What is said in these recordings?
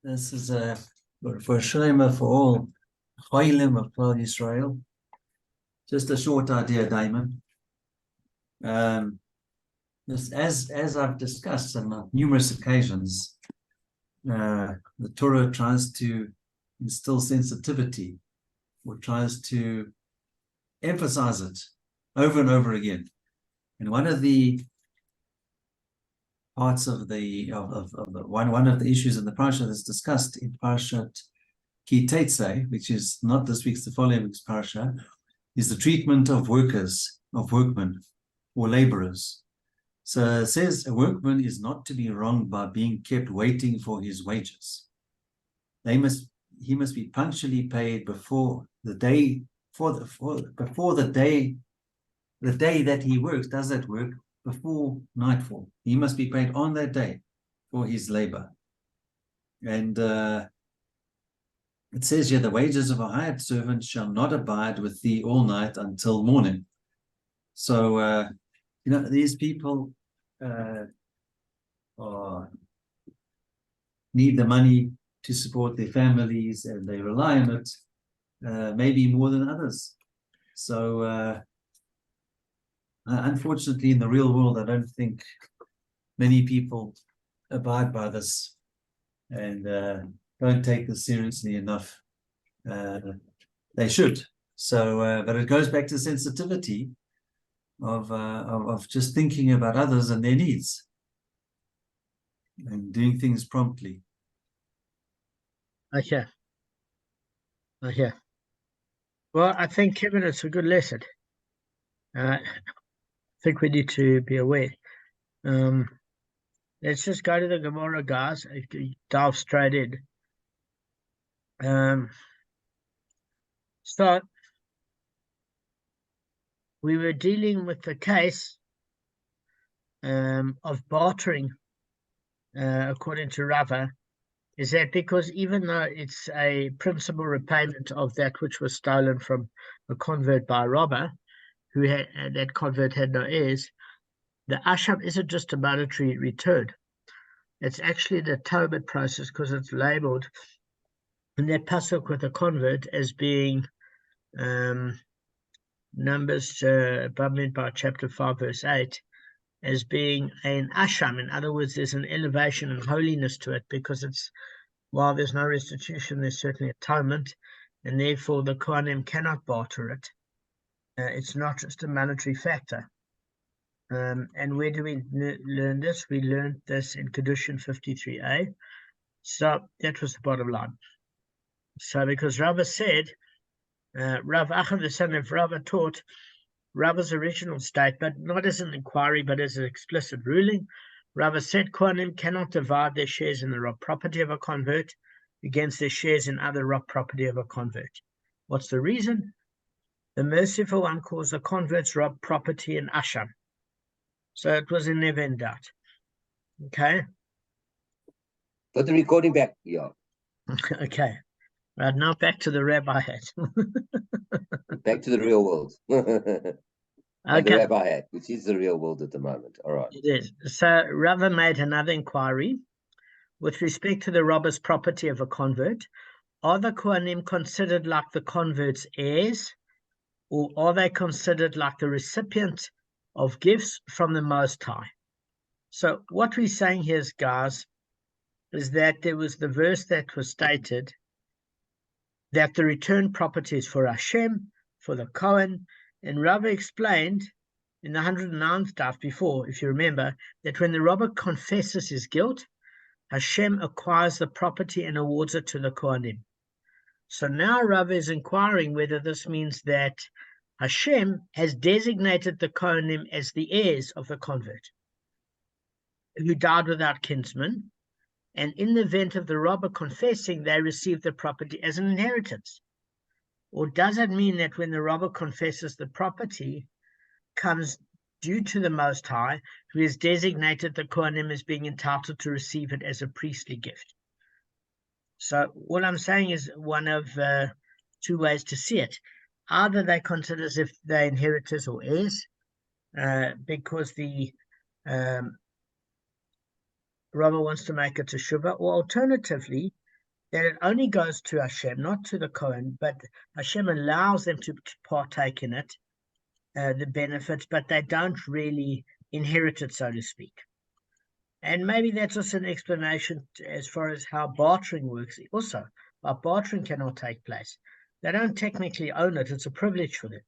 This is for Shlema for all Chaylim of Klal Yisrael. Just a short idea, Damon. As I've discussed on numerous occasions, the Torah tries to instill sensitivity, or tries to emphasize it over and over again. And one of the parts of the one of the issues in the parasha that's discussed in Parashat Ki Tetzei, which is not this week's, the following week's parasha, is the treatment of workmen or laborers. So it says a workman is not to be wronged by being kept waiting for his wages. He must be punctually paid before the day the day that he works, does that work before nightfall. He must be paid on that day for his labor. And it says here, the wages of a hired servant shall not abide with thee all night until morning. So, these people need the money to support their families, and they rely on it, maybe more than others. So, unfortunately, in the real world, I don't think many people abide by this and don't take this seriously enough. They should. So, but it goes back to sensitivity of just thinking about others and their needs and doing things promptly. Okay. Well, I think, Kevin, it's a good lesson. I think we need to be aware. Let's just go to the Gemara, guys. Dive straight in. So we were dealing with the case of bartering, according to Rava, is that because even though it's a principal repayment of that which was stolen from a convert by a robber, who had that convert had no heirs, the asham isn't just a monetary return. It's actually the Talmud process, because it's labeled in that pasuk with a convert as being Numbers, Bavli chapter 5 verse 8, as being an asham. In other words, there's an elevation and holiness to it, because it's, while there's no restitution, there's certainly atonement, and therefore the Kohanim cannot barter it. It's not just a monetary factor. And where do we learn this? We learned this in Kedushin 53a. So that was the bottom line. So because Rava said, Rav Achav, the son of Rava, taught Rava's original statement, not as an inquiry, but as an explicit ruling. Rava said Kohanim cannot divide their shares in the rob property of a convert against their shares in other rob property of a convert. What's the reason? The merciful one calls the convert's rob property an asham. So it was never in doubt. Okay? Put the recording back, yeah. Okay. Right, now back to the rabbi hat. Back to the real world. Okay. The rabbi hat, which is the real world at the moment. All right. It is. So Rava made another inquiry with respect to the robber's property of a convert. Are the Kohanim considered like the convert's heirs, or are they considered like the recipient of gifts from the Most High? So what we're saying here, guys, is that there was the verse that was stated that the return property is for Hashem, for the Kohen, and Rava explained in the 109th daf before, if you remember, that when the robber confesses his guilt, Hashem acquires the property and awards it to the Kohanim. So now Rava is inquiring whether this means that Hashem has designated the Kohanim as the heirs of the convert who died without kinsman, and in the event of the robber confessing, they receive the property as an inheritance. Or does it mean that when the robber confesses, the property comes due to the Most High, who has designated the Kohanim as being entitled to receive it as a priestly gift? So what I'm saying is one of two ways to see it. Either they consider as if they're inheritors or heirs, because the robber wants to make it to Shuvah, or alternatively, that it only goes to Hashem, not to the Kohen, but Hashem allows them to partake in it, the benefits, but they don't really inherit it, so to speak. And maybe that's also an explanation as far as how bartering works. Also, but bartering cannot take place. They don't technically own it. It's a privilege for them.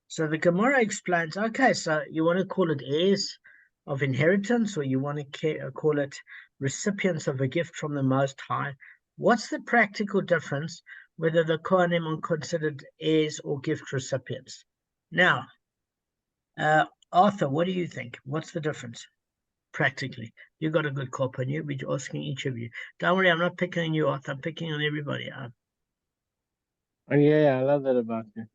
So the Gemara explains, okay, so you want to call it heirs of inheritance, or you want to call it recipients of a gift from the Most High. What's the practical difference whether the Kohanim are considered heirs or gift recipients? Now, Arthur, what do you think? What's the difference practically? You got a good cop on you. We're asking each of you. Don't worry, I'm not picking on you, Arthur. I'm picking on everybody. Yeah, I love that about you.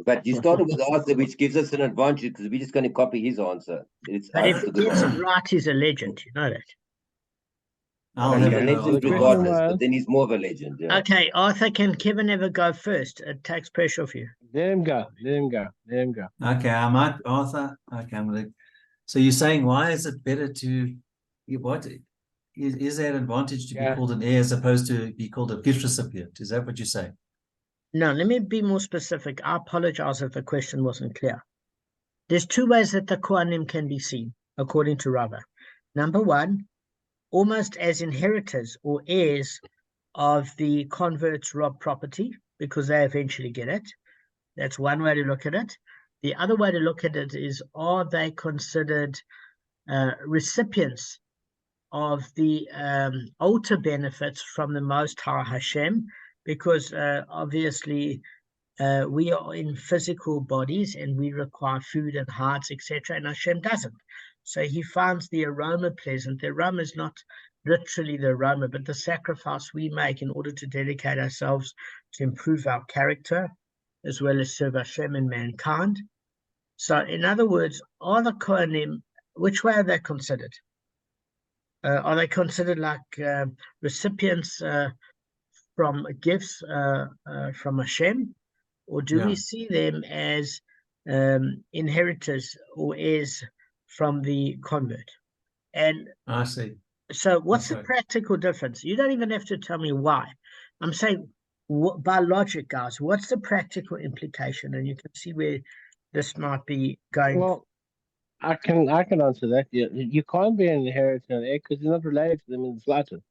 But you started with the answer, which gives us an advantage because we're just going to copy his answer. But if he gets it right, he's a legend. You know that. I'll He's never a go. legend The regardless, question but was- then he's more of a legend. Yeah. Okay, Arthur, can Kevin ever go first? It takes pressure off you. Let him go. Let him go. Let him go. Okay, I might, Arthur. Okay, I'm gonna. So you're saying why is it better to what is there an advantage to be Yeah. called an heir as opposed to be called a gift recipient? Is that what you're saying? No, let me be more specific. I apologize if the question wasn't clear. There's two ways that the Kohanim can be seen, according to Rava. Number one, almost as inheritors or heirs of the convert's robbed property, because they eventually get it. That's one way to look at it. The other way to look at it is, are they considered recipients of the altar benefits from the Most High Hashem? Because obviously we are in physical bodies and we require food and hides, etc. And Hashem doesn't. So he finds the aroma pleasant. The aroma is not literally the aroma, but the sacrifice we make in order to dedicate ourselves to improve our character, as well as serve Hashem and mankind. So in other words, are the Kohanim, which way are they considered? Are they considered like recipients from gifts from Hashem, or do we see them as inheritors or heirs from the convert? And I see. so what's the Okay. practical difference? You don't even have to tell me why. I'm saying by logic, guys, what's the practical implication? And you can see where this might be going. Well, I can answer that. You can't be an inheritor because you're not related to them in the slightest.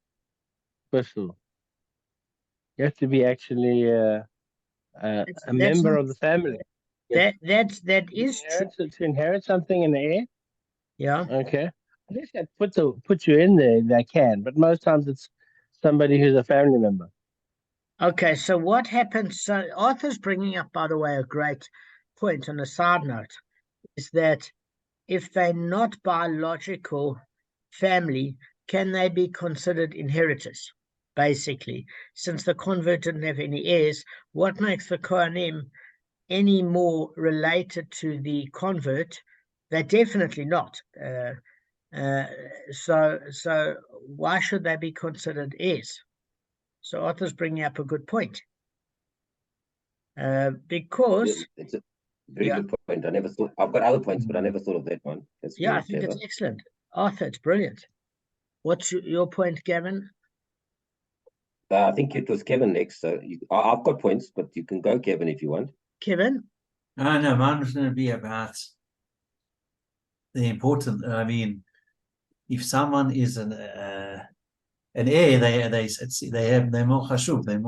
First of all, you have to be actually a That's member not- of the family. that is true. To inherit something in the air. Yeah. Okay. I guess that put you in there if they can, but most times it's somebody who's a family member. Okay, so what happens? So Arthur's bringing up, by the way, a great point on a side note, is that if they're not biological family, can they be considered inheritors? Basically, since the convert didn't have any heirs, what makes the Kohanim any more related to the convert? They're definitely not. So why should they be considered heirs? So Arthur's bringing up a good point. Because It's a very good point. I never thought. I've got other points, but I never thought of that one. That's yeah, I very think clever. it's excellent. Arthur, it's brilliant. What's your point, Gavin? I think it was Kevin next. So I've got points, but you can go, Kevin, if you want. Kevin? No, mine was going to be about the important. I mean, if someone is an heir, they're more chashuv, they're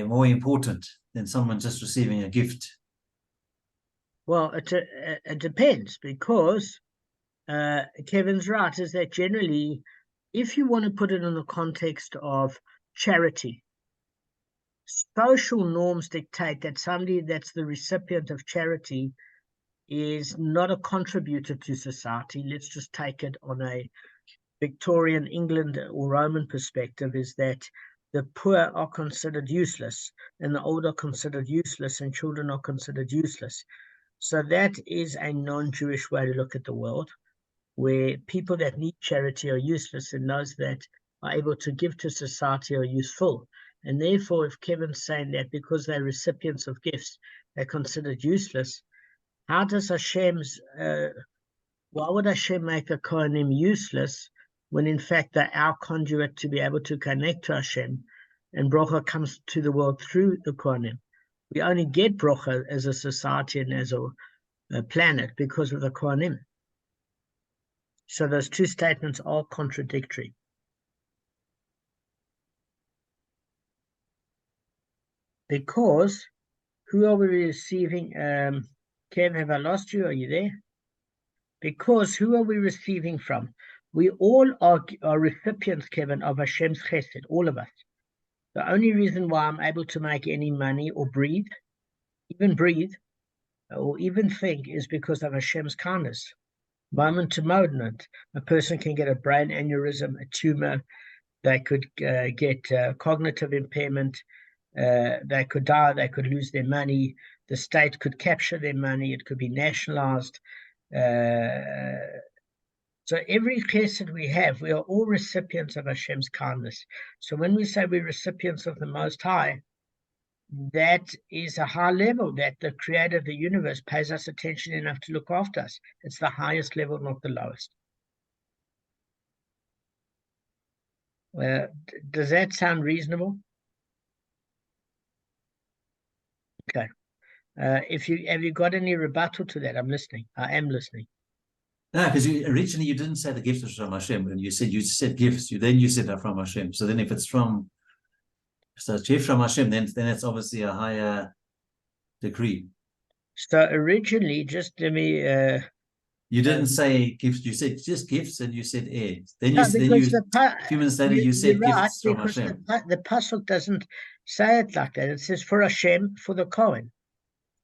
more important than someone just receiving a gift. Well, it depends, because Kevin's right, is that generally, if you want to put it in the context of charity, social norms dictate that somebody that's the recipient of charity is not a contributor to society. Let's just take it on a Victorian England or Roman perspective, is that the poor are considered useless and the old are considered useless and children are considered useless. So that is a non-Jewish way to look at the world, where people that need charity are useless and those that are able to give to society are useful. And therefore, if Kevin's saying that because they're recipients of gifts, they're considered useless, how does Hashem's, why would Hashem make the Kohanim useless when in fact they're our conduit to be able to connect to Hashem, and bracha comes to the world through the Kohanim. We only get bracha as a society and as a planet because of the Kohanim. So those two statements are contradictory. Because who are we receiving? Kev, have I lost you? Are you there? Because who are we receiving from? We all are recipients, Kevin, of Hashem's chesed, all of us. The only reason why I'm able to make any money or breathe, or even think, is because of Hashem's kindness. Moment to moment, a person can get a brain aneurysm, a tumor, they could get cognitive impairment, they could die, they could lose their money, the state could capture their money, it could be nationalized. So every chesed we have, we are all recipients of Hashem's kindness. So when we say we're recipients of the Most High, that is a high level, that the creator of the universe pays us attention enough to look after us. It's the highest level, not the lowest. Does that sound reasonable? Okay. Have you got any rebuttal to that? I'm listening. I am listening. No, because originally you didn't say the gift was from Hashem, and you said gifts. Then you said they're from Hashem. So then if it's from gift from Hashem, then it's obviously a higher degree. So originally, just let me. You didn't say gifts. You said just gifts, and you said heirs. Then no, a few minutes later you said gifts from because Hashem. The pasuk doesn't say it like that. It says for Hashem, for the Kohen.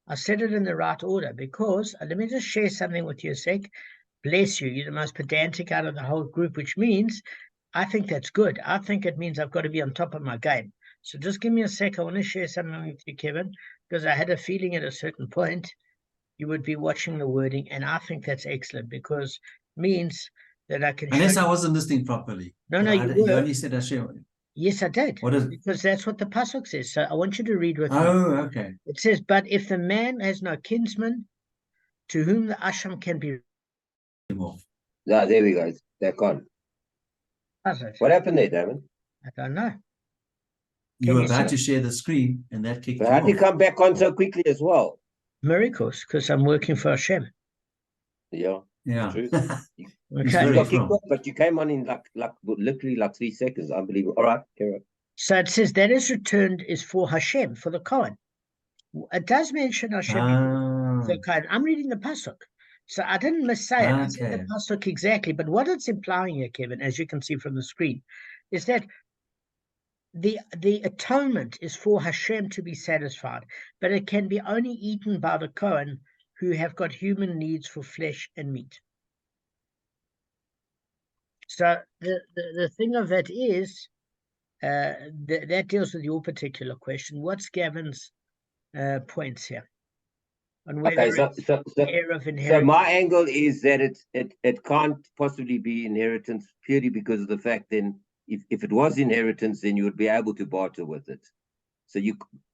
I said it in the right order because let me just share something with you a sec. Bless you. You're the most pedantic out of the whole group, which means I think that's good. I think it means I've got to be on top of my game. So just give me a sec. I want to share something with you, Kevin, because I had a feeling at a certain point you would be watching the wording, and I think that's excellent because it means that I can. Unless I wasn't listening properly. No, you only said Hashem. Yes, I did. What is it? Because that's what the pasuk says. So I want you to read with me. Oh, okay. It says, "But if the man has no kinsman, to whom the asham can be." Yeah, there we go. They're gone. What happened there, Damon? I don't know. You were about to share the screen, and that kicked you off. How did you come back on so quickly as well? Miracles, because I'm working for Hashem. Yeah. True. Okay. But you came on in literally 3 seconds. Unbelievable. All right, carry on. So it says that is returned is for Hashem, for the Kohen. It does mention Hashem. For Kohen. I'm reading the pasuk. So I didn't missay it. I said the pasuk exactly. But what it's implying here, Kevin, as you can see from the screen, is that the atonement is for Hashem to be satisfied, but it can be only eaten by the Kohen who have got human needs for flesh and meat. So the thing of it is, that deals with your particular question. What's Gavin's points here? On whether so my angle is that it can't possibly be inheritance purely because of the fact then if it was inheritance, then you would be able to barter with it. So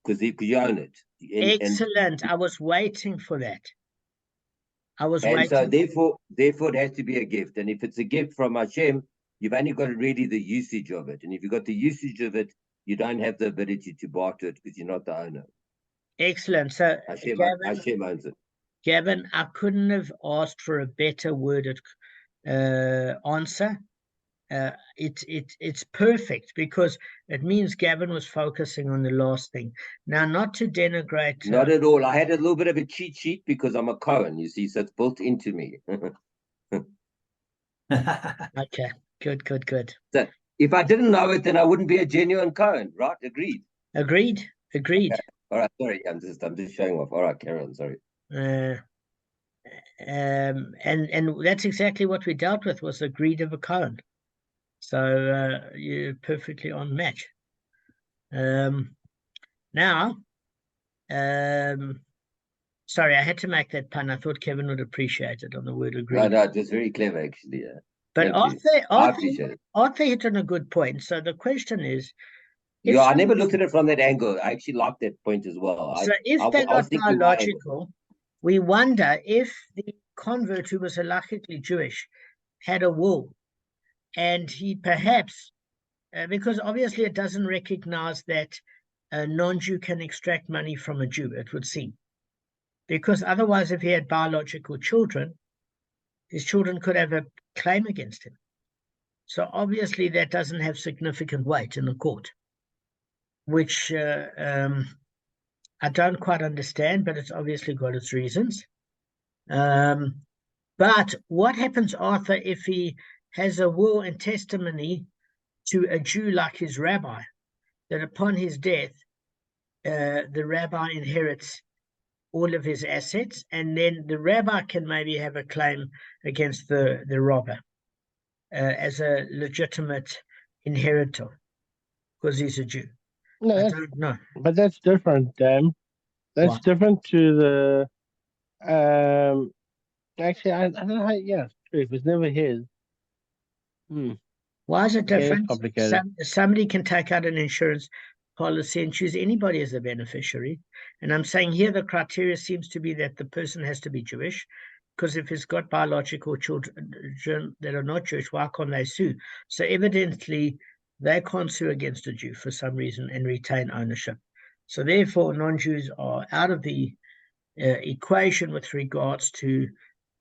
because you own it. Excellent. I was waiting for that. So therefore it has to be a gift. And if it's a gift from Hashem, you've only got really the usage of it. And if you've got the usage of it, you don't have the ability to barter it because you're not the owner. Excellent. So Hashem owns it. Gavin, I couldn't have asked for a better worded answer. It's perfect because it means Gavin was focusing on the last thing. Now, not to denigrate. Not at all. I had a little bit of a cheat sheet because I'm a Cohen, you see, so it's built into me. Okay, good. So if I didn't know it, then I wouldn't be a genuine Cohen, right? Agreed. Okay. All right, sorry, I'm just showing off. All right, Karen, sorry. And that's exactly what we dealt with, was the greed of a Cohen. So you're perfectly on match. Now, sorry, I had to make that pun. I thought Kevin would appreciate it on the word agreed. No, it was very clever, actually. Yeah. But Arthur hit on a good point. So the question is, I never looked at it from that angle. I actually liked that point as well. So if they're not biological, we wonder if the convert who was halakhically Jewish had a will, and he perhaps, because obviously it doesn't recognize that a non-Jew can extract money from a Jew, it would seem. Because otherwise, if he had biological children, his children could have a claim against him. So obviously that doesn't have significant weight in the court, which I don't quite understand, but it's obviously got its reasons. But what happens, Arthur, if he has a will and testimony to a Jew like his rabbi, that upon his death, the rabbi inherits all of his assets, and then the rabbi can maybe have a claim against the robber as a legitimate inheritor because he's a Jew? No, I don't know. But that's different, Dan. That's different to the actually I don't know how, yeah, true. If it's never his. Why is it different? Yeah, complicated. Somebody can take out an insurance policy and choose anybody as a beneficiary. And I'm saying here the criteria seems to be that the person has to be Jewish, because if he's got biological children that are not Jewish, why can't they sue? So evidently they can't sue against a Jew for some reason and retain ownership. So therefore non-Jews are out of the equation with regards to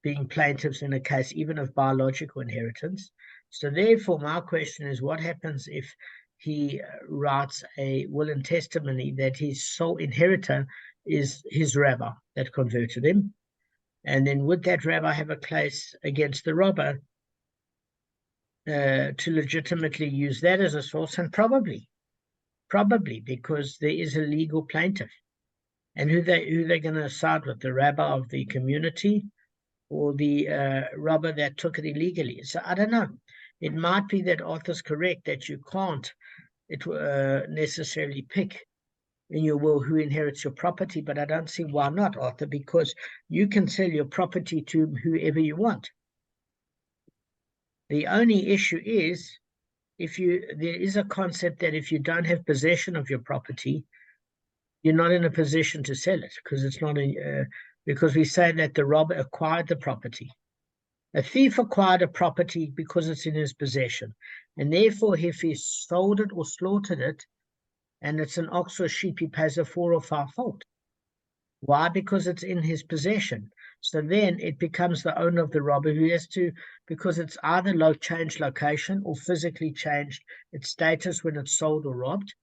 being plaintiffs in a case even of biological inheritance. So therefore my question is, what happens if he writes a will and testimony that his sole inheritor is his rabbi that converted him? And then would that rabbi have a case against the robber to legitimately use that as a source? And probably, because there is a legal plaintiff. And who they're going to side with, the rabbi of the community or the robber that took it illegally? So I don't know. It might be that Arthur's correct, that you can't necessarily pick in your will who inherits your property, but I don't see why not, Arthur, because you can sell your property to whoever you want. The only issue is there is a concept that if you don't have possession of your property, you're not in a position to sell it, because it's not because we say that the robber acquired the property. A thief acquired a property because it's in his possession, and therefore if he sold it or slaughtered it, and it's an ox or sheep, he pays a 4 or 5-fold. Why? Because it's in his possession. So then it becomes the owner of the robber who has to, because it's either changed location or physically changed its status when it's sold or robbed.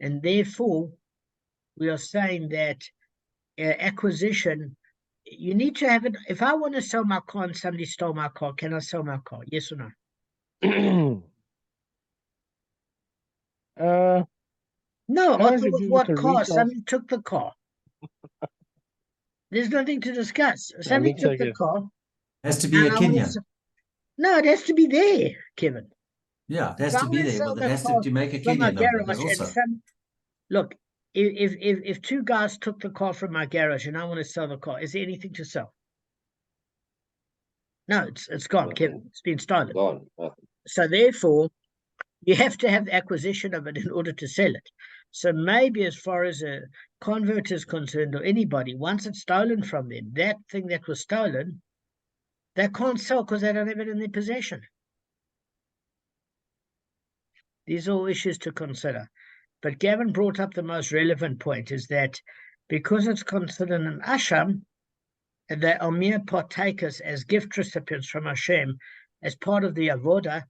And therefore, we are saying that acquisition, you need to have it. If I want to sell my car and somebody stole my car, can I sell my car? Yes or no? No, Arthur, with what car? Somebody took the car. There's nothing to discuss. Somebody took the car. It has to be a Kenyan. No, it has to be there, Kevin. Yeah, it has to be there. Well, it has to make a Kenyan number also. Look, if two guys took the car from my garage and I want to sell the car, is there anything to sell? No, it's gone, Kevin. It's been stolen. Gone. So therefore, you have to have the acquisition of it in order to sell it. So maybe as far as a convert is concerned, or anybody, once it's stolen from them, that thing that was stolen, they can't sell because they don't have it in their possession. These are all issues to consider. But Gavin brought up the most relevant point, is that because it's considered an asham, they are mere partakers as gift recipients from Hashem as part of the avodah.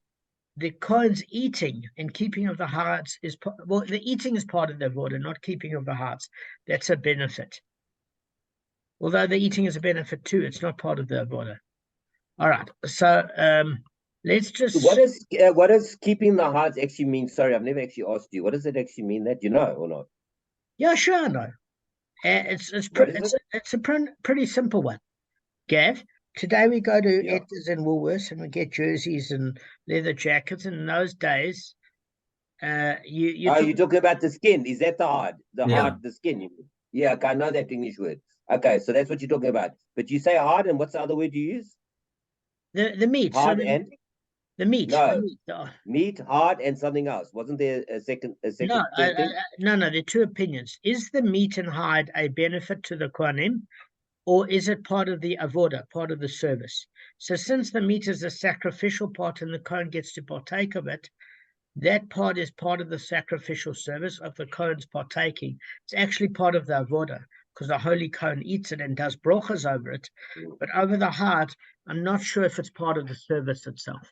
The Kohen's eating and keeping of the hearts is, well, the eating is part of the avodah, not keeping of the hearts. That's a benefit. Although the eating is a benefit too, it's not part of the avodah. All right, so let's just. What does keeping the hearts actually mean? Sorry, I've never actually asked you. What does it actually mean? That you know or not? Yeah, sure, I know. It's a pretty simple one, Gav. Today we go to Edgar's and Woolworths and we get jerseys and leather jackets. And in those days, you're talking about the skin. Is that the hard? The skin. You mean? Yeah, okay, I know that English word. Okay, so that's what you're talking about. But you say hard, and what's the other word you use? The meat. Hard and the meat. No, the meat, meat, hard, and something else. Wasn't there a second? No, there are two opinions. Is the meat and hide a benefit to the Kohanim? or is it part of the avoda, part of the service? So since the meat is a sacrificial part and the Kohen gets to partake of it, that part is part of the sacrificial service of the Kohen's partaking. It's actually part of the avoda, because the Holy Kohen eats it and does brochas over it. But over the heart, I'm not sure if it's part of the service itself.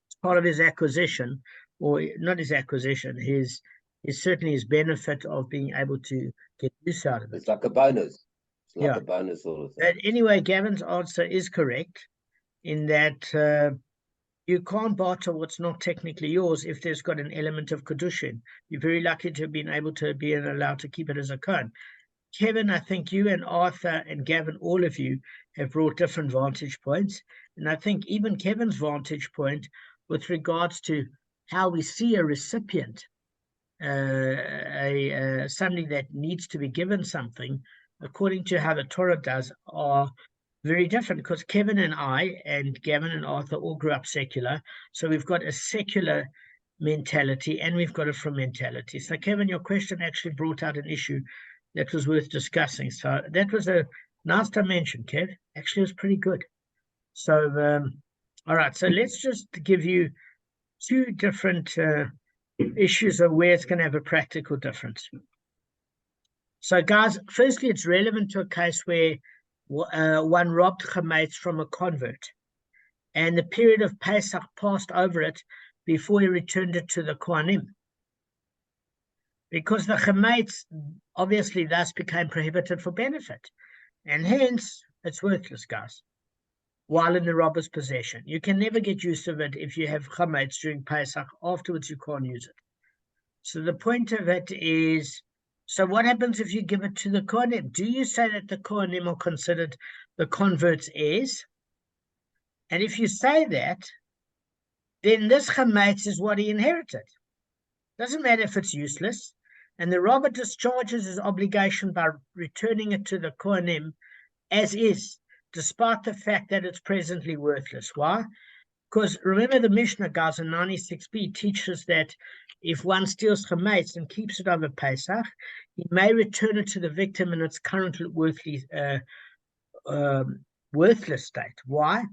It's part of his acquisition, or not his acquisition, his certainly his benefit of being able to get use out of it. It's like a bonus. It's like Yeah. a bonus sort of thing. But anyway, Gavin's answer is correct in that you can't barter what's not technically yours if there's got an element of kedushin. You're very lucky to have been able to be allowed to keep it as a Kohen. Kevin, I think you and Arthur and Gavin, all of you have brought different vantage points. And I think even Kevin's vantage point with regards to how we see a recipient, somebody that needs to be given something, according to how the Torah does, are very different, because Kevin and I and Gavin and Arthur all grew up secular. So we've got a secular mentality and we've got a from mentality. So Kevin, your question actually brought out an issue that was worth discussing. So that was a nice dimension, Kev. Actually, it was pretty good. So, all right. So let's just give you two different issues of where it's going to have a practical difference. So, guys, firstly, it's relevant to a case where one robbed chametz from a convert, and the period of Pesach passed over it before he returned it to the Kohanim. Because the chametz obviously thus became prohibited for benefit, and hence it's worthless, guys, while in the robber's possession. You can never get use of it if you have chametz during Pesach. Afterwards, you can't use it. So the point of it is, so what happens if you give it to the Kohanim? Do you say that the Kohanim are considered the convert's heirs? And if you say that, then this chametz is what he inherited. Doesn't matter if it's useless. And the robber discharges his obligation by returning it to the Kohanim as is, despite the fact that it's presently worthless. Why? Because remember the Mishnah, guys, in 96b teaches that if one steals chametz and keeps it over Pesach, he may return it to the victim in its current worthless state. Why?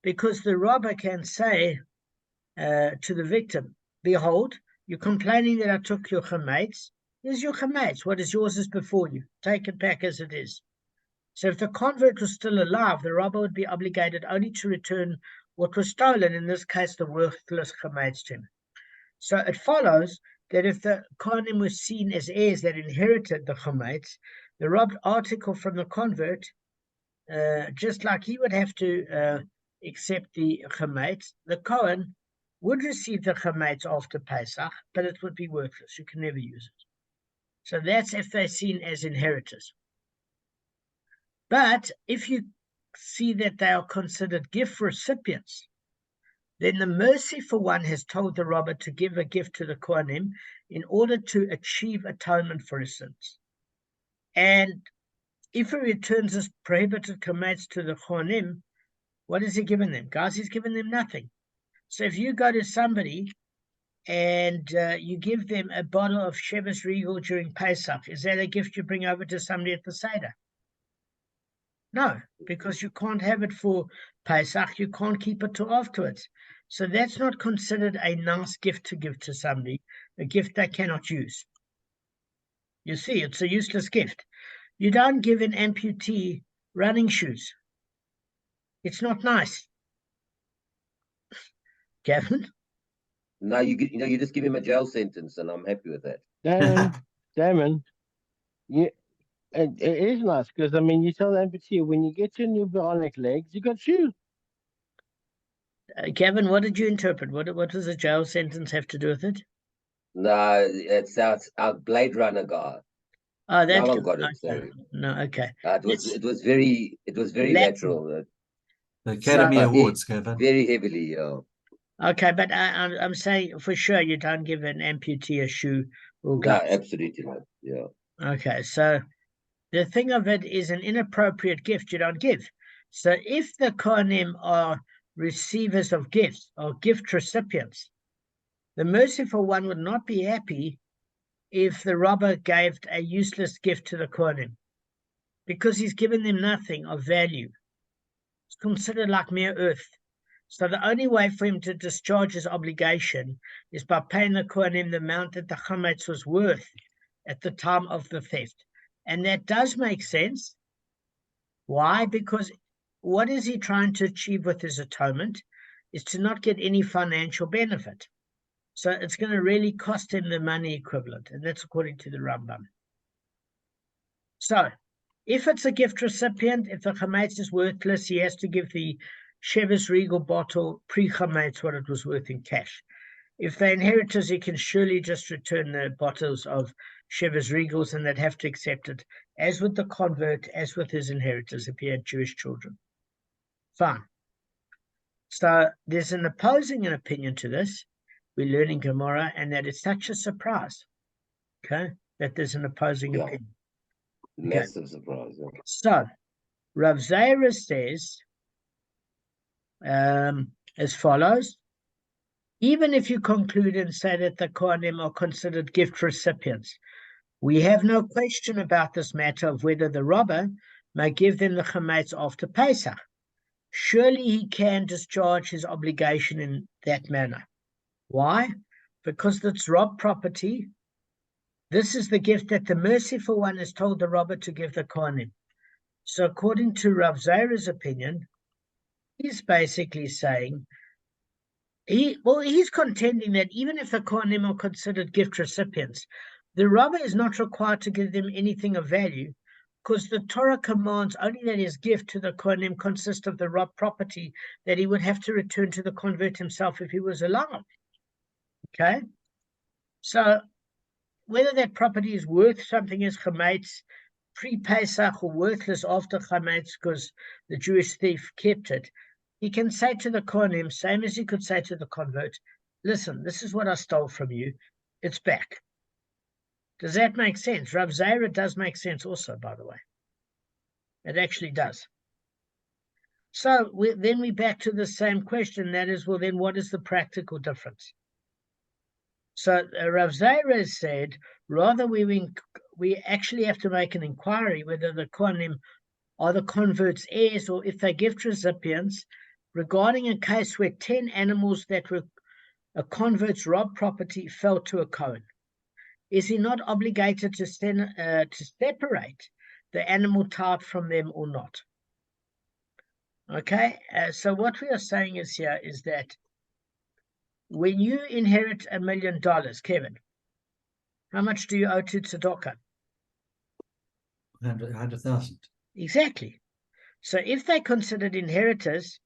Because the robber can say to the victim, behold, you're complaining that I took your chametz. Here's your chametz. What is yours is before you. Take it back as it is. So if the convert was still alive, the robber would be obligated only to return what was stolen, in this case, the worthless chametz to him. So it follows that if the Kohanim was seen as heirs that inherited the chametz, the robbed article from the convert, just like he would have to accept the chametz, the Kohen would receive the chametz after Pesach, but it would be worthless. You can never use it. So that's if they're seen as inheritors. But if you see that they are considered gift recipients, then the merciful one has told the robber to give a gift to the Kohanim in order to achieve atonement for his sins. And if he returns this prohibited chametz to the Kohanim, what has he given them? Guys, he's given them nothing. So if you go to somebody and you give them a bottle of Shevis Regal during Pesach, is that a gift you bring over to somebody at the Seder? No, because you can't have it for Pesach. You can't keep it till afterwards. So that's not considered a nice gift to give to somebody, a gift they cannot use. You see, it's a useless gift. You don't give an amputee running shoes. It's not nice. Gavin? No, you just give him a jail sentence, and I'm happy with that. Damon, it is nice because I mean, you tell the amputee when you get your new bionic legs, you got shoes. Gavin, what did you interpret? What does a jail sentence have to do with it? No, it's our Blade Runner guy. Oh, that's no one got it. Okay. Sorry. No, okay. It was very natural. The Academy Awards, Kevin. Very heavily, yeah. Okay, but I'm saying for sure you don't give an amputee a shoe or gloves. No, absolutely not. Yeah. Okay, so the thing of it is an inappropriate gift you don't give. So if the Kohanim are receivers of gifts or gift recipients, the merciful one would not be happy if the robber gave a useless gift to the Kohanim. because he's given them nothing of value. It's considered like mere earth. So the only way for him to discharge his obligation is by paying the Kohanim the amount that the chametz was worth at the time of the theft. And that does make sense. Why? Because what is he trying to achieve with his atonement is to not get any financial benefit. So it's going to really cost him the money equivalent. And that's according to the Rambam. So if it's a gift recipient, if the chametz is worthless, he has to give the Shevis Regal bottle pre-chametz what it was worth in cash. If they're inheritors, he can surely just return the bottles of Shevis Regals, and they'd have to accept it, as with the convert, as with his inheritors, if he had Jewish children. Fine. So there's an opposing opinion to this. We learn in Gemara, and that it's such a surprise, okay, that there's an opposing opinion. Massive surprise. Yeah. So Rav Zera says as follows: even if you conclude and say that the Kohanim are considered gift recipients, we have no question about this matter of whether the robber may give them the chametz after Pesach. Surely he can discharge his obligation in that manner. Why? Because it's robbed property. This is the gift that the merciful one has told the robber to give the Kohanim. So according to Rav Zera's opinion, he's basically saying, he's contending that even if the Kohanim are considered gift recipients, the robber is not required to give them anything of value, because the Torah commands only that his gift to the Kohanim consists of the robbed property that he would have to return to the convert himself if he was alive. Okay? So whether that property is worth something as chametz pre-Pesach or worthless after chametz because the Jewish thief kept it, he can say to the Kohanim, same as he could say to the convert, listen, this is what I stole from you. It's back. Does that make sense? Rav Zera does make sense also, by the way. It actually does. So then we're back to the same question. That is, well, then what is the practical difference? So Rav Zera said, rather we actually have to make an inquiry whether the Kohanim are the converts' heirs or if they're gift recipients regarding a case where 10 animals that were a convert's robbed property fell to a Kohen. Is he not obligated to separate the animal type from them or not? Okay, so what we are saying is here is that when you inherit $1 million, Kevin, how much do you owe to tzedakah? 100,000. Exactly. So if they're considered inheritors,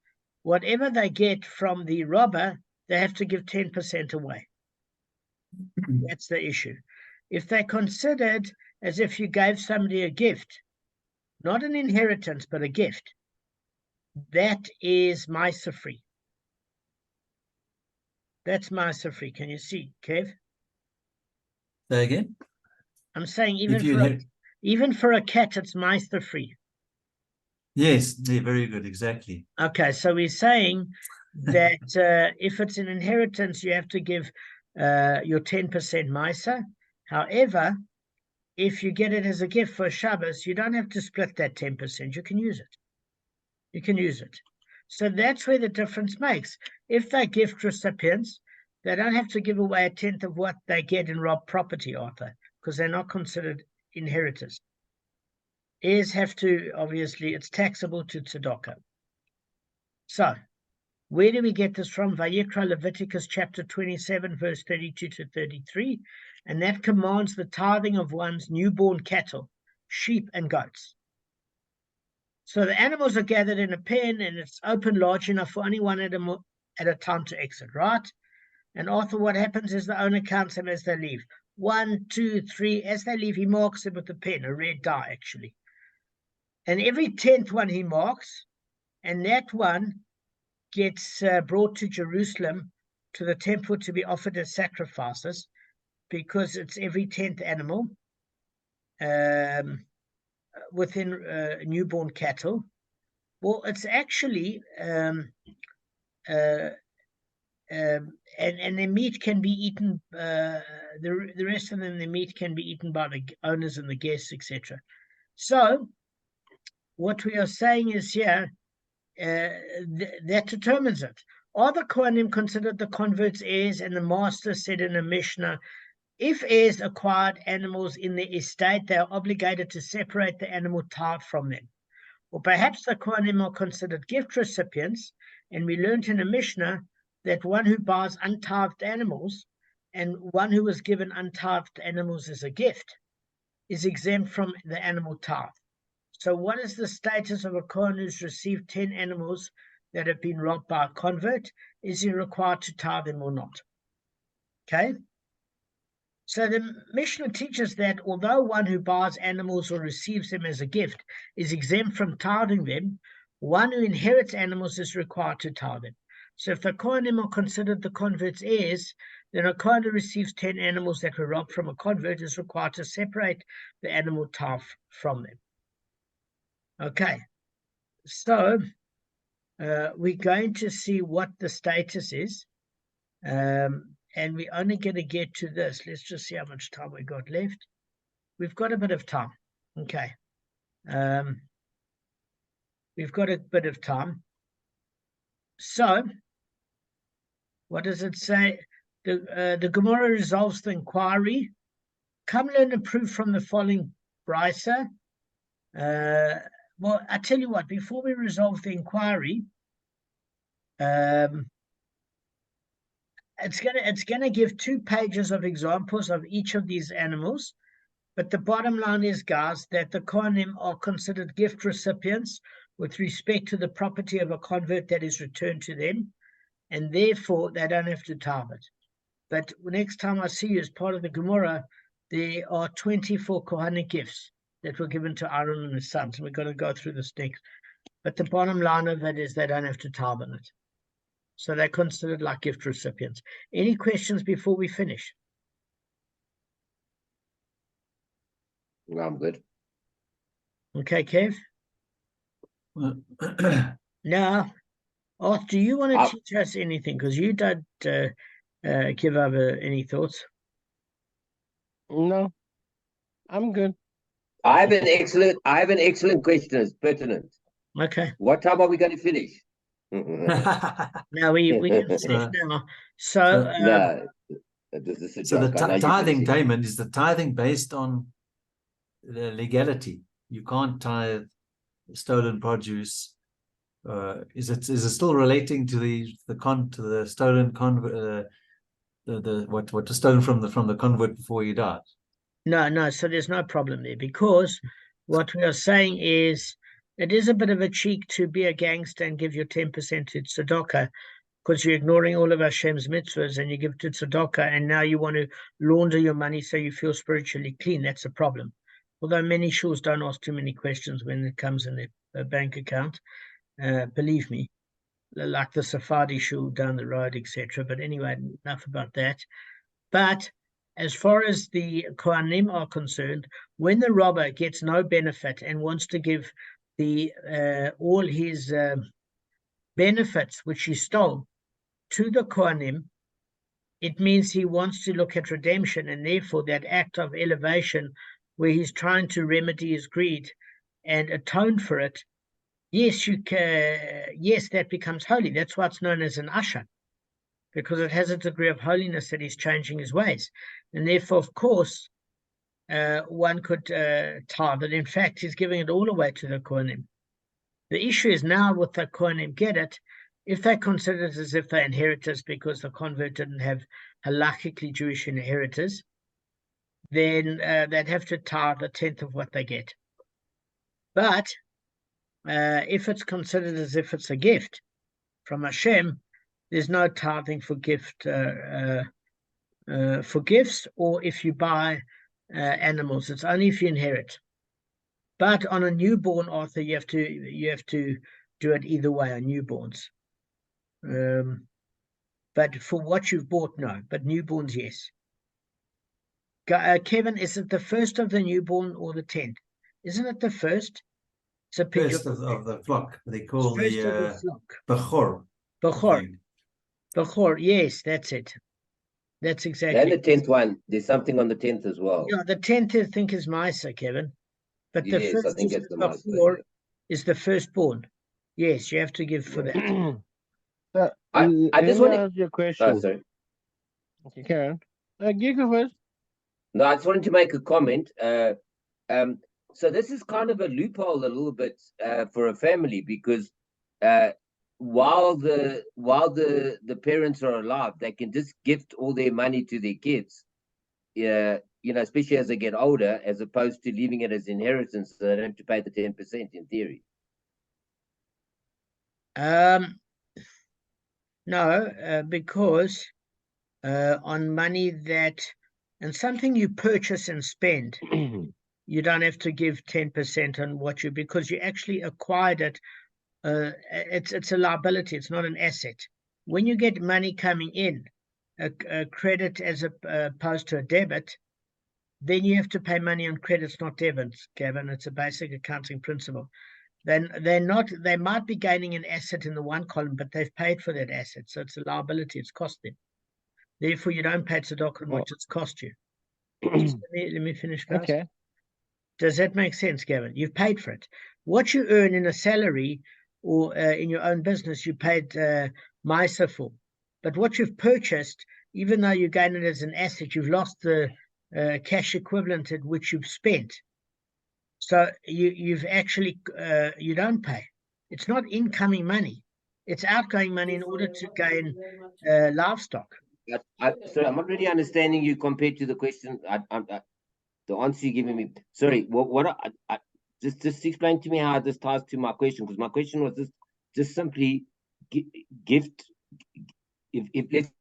whatever they get from the robber, they have to give 10% away. That's the issue. If they're considered as if you gave somebody a gift, not an inheritance, but a gift, that is Meiser free. That's Meiser free. Can you see, Kev? Say again? I'm saying even for a cat, it's Meiser free. Yes, they're very good, exactly. Okay, so we're saying that if it's an inheritance, you have to give your 10% Meiser. However, if you get it as a gift for Shabbos, you don't have to split that 10%. You can use it. You can use it. So that's where the difference makes. If they're gift recipients, they don't have to give away a tenth of what they get in robbed property, Arthur, because they're not considered inheritors. Heirs have to, obviously, it's taxable to tzedakah. So, where do we get this from? Vayikra, Leviticus chapter 27, verse 32 to 33. And that commands the tithing of one's newborn cattle, sheep and goats. So the animals are gathered in a pen and it's open large enough for only one animal at a time to exit, right? And Arthur, what happens is the owner counts them as they leave. 1, 2, 3. As they leave, he marks them with a pen, a red dye, actually. And every 10th one he marks, and that one gets brought to Jerusalem to the temple to be offered as sacrifices, because it's every 10th animal within newborn cattle. Well, it's actually and their meat can be eaten. The rest of them, their meat can be eaten by the owners and the guests, etc. So what we are saying is here, that determines it. Are the Kohanim considered the convert's heirs? And the master said in a Mishnah, if heirs acquired animals in their estate, they are obligated to separate the animal tithe from them. Or perhaps the Kohanim are considered gift recipients, and we learned in a Mishnah that one who buys untithed animals and one who was given untithed animals as a gift is exempt from the animal tithe. So what is the status of a Kohen who's received 10 animals that have been robbed by a convert? Is he required to tithe them or not? Okay. So the Mishnah teaches that although one who buys animals or receives them as a gift is exempt from tithing them, one who inherits animals is required to tithe them. So if the Kohanim are considered the convert's heirs, then a Kohen who receives 10 animals that were robbed from a convert is required to separate the animal tithe from them. Okay, so we're going to see what the status is, and we're only going to get to this. Let's just see how much time we got left. We've got a bit of time. Okay, we've got a bit of time. So, what does it say? The Gemara resolves the inquiry. Come learn a proof from the following brisa. Well, I tell you what, before we resolve the inquiry, it's gonna give 2 pages of examples of each of these animals. But the bottom line is, guys, that the Kohanim are considered gift recipients with respect to the property of a convert that is returned to them, and therefore they don't have to tithe it. But next time I see you as part of the Gemara, there are 24 Kohanic gifts that were given to Aaron and his sons, and we're going to go through this next. But the bottom line of it is they don't have to tithe on it. So they're considered like gift recipients. Any questions before we finish? No, I'm good. Okay, Kev? Now, Arth, do you want to teach us anything? Because you don't give over any thoughts. No, I'm good. I have an excellent question. It's pertinent. Okay. What time are we going to finish? Now we can finish now. So the tithing, Damon, is the tithing based on the legality. You can't tithe stolen produce. Is it still relating to the stolen what was stolen from the convert before he died? No. So there's no problem there, because what we are saying is it is a bit of a cheek to be a gangster and give your 10% to tzedakah, because you're ignoring all of Hashem's mitzvahs and you give to tzedakah, and now you want to launder your money so you feel spiritually clean. That's a problem. Although many shuls don't ask too many questions when it comes in their bank account, believe me, like the Sephardi shul down the road, etc. But anyway, enough about that. But as far as the Kohanim are concerned, when the robber gets no benefit and wants to give all his benefits which he stole to the Kohanim, it means he wants to look at redemption, and therefore that act of elevation where he's trying to remedy his greed and atone for it, yes, that becomes holy. That's why it's known as an usher, because it has a degree of holiness that he's changing his ways. And therefore, of course, one could tithe it. In fact, he's giving it all away to the Kohanim. The issue is now with the Kohanim get it, if they consider it as if they're inheritors because the convert didn't have halakhically Jewish inheritors, then they'd have to tithe a 10th of what they get. But if it's considered as if it's a gift from Hashem, there's no tithing for gifts, or if you buy animals. It's only if you inherit. But on a newborn, Arthur, you have to do it either way on newborns. But for what you've bought, no. But newborns, yes. Kevin, is it the first of the newborn or the 10th? Isn't it the first? It's a first of the flock. They call the Bechor. Bechor, yes, that's it. That's exactly. And the 10th one, there's something on the 10th as well. Yeah, the 10th I think is Misa, Kevin. But the yes, first I think is it's the Bechor, is the firstborn. Yes, you have to give for that. I just want to ask you a question. Oh, sorry. Okay, Karen. You go first. No, I just wanted to make a comment. So this is kind of a loophole a little bit for a family, because while the parents are alive, they can just gift all their money to their kids. You know, especially as they get older, as opposed to leaving it as inheritance, so they don't have to pay the 10% in theory. No, because on money that, and something you purchase and spend, you don't have to give 10% on what you, because you actually acquired it. It's a liability. It's not an asset. When you get money coming in, a credit as opposed to a debit, then you have to pay money on credits, not debits, Gavin. It's a basic accounting principle. Then they might be gaining an asset in the one column, but they've paid for that asset. So it's a liability. It's cost them. Therefore, you don't pay tzedakah on what it's cost you. Just let me finish, guys. Okay. Does that make sense, Gavin? You've paid for it. What you earn in a salary or in your own business, you paid MISA for. But what you've purchased, even though you gain it as an asset, you've lost the cash equivalent at which you've spent. So you've actually, you don't pay. It's not incoming money. It's outgoing money in order to gain livestock. Sorry, I'm not really understanding you compared to the question. The answer you're giving me. Sorry, just explain to me how this ties to my question, because my question was just simply gift. If let's